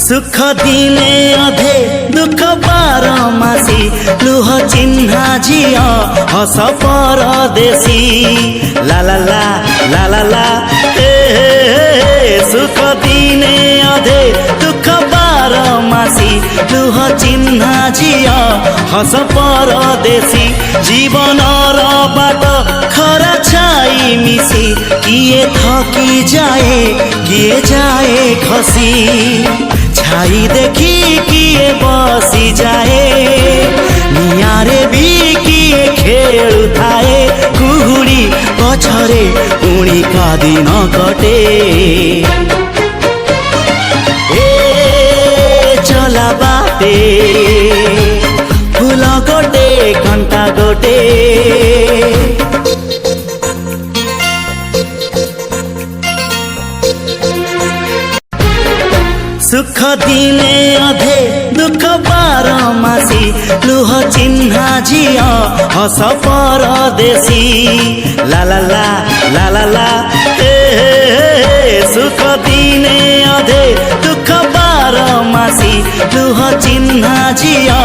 सुख दिने अधे दुख बारमासी लुह चिन्हा झिया हस परदेशी ला ला ला ला ला ला हे सुख दिने अधे दुख बारमासी लुह चिन्हा झिया हस परदेशी जीवन बाट खरा छाई मिसी किए थकी जाए किए जाए खसी छाई देखी किए बसी जाए नियारे भी किए खेलु थाए कुहुड़ी पछरे पुणी का दिन कटे ए चला बाटे फूल गोटे घंटा गोटे सुख दिने अधे दुख बारमासी लुह चिन्हा झिया हस परदेशी ला ला ला ला ला ला हे सुख दिने अधे दुख बारमासी लुह चिन्हा झिया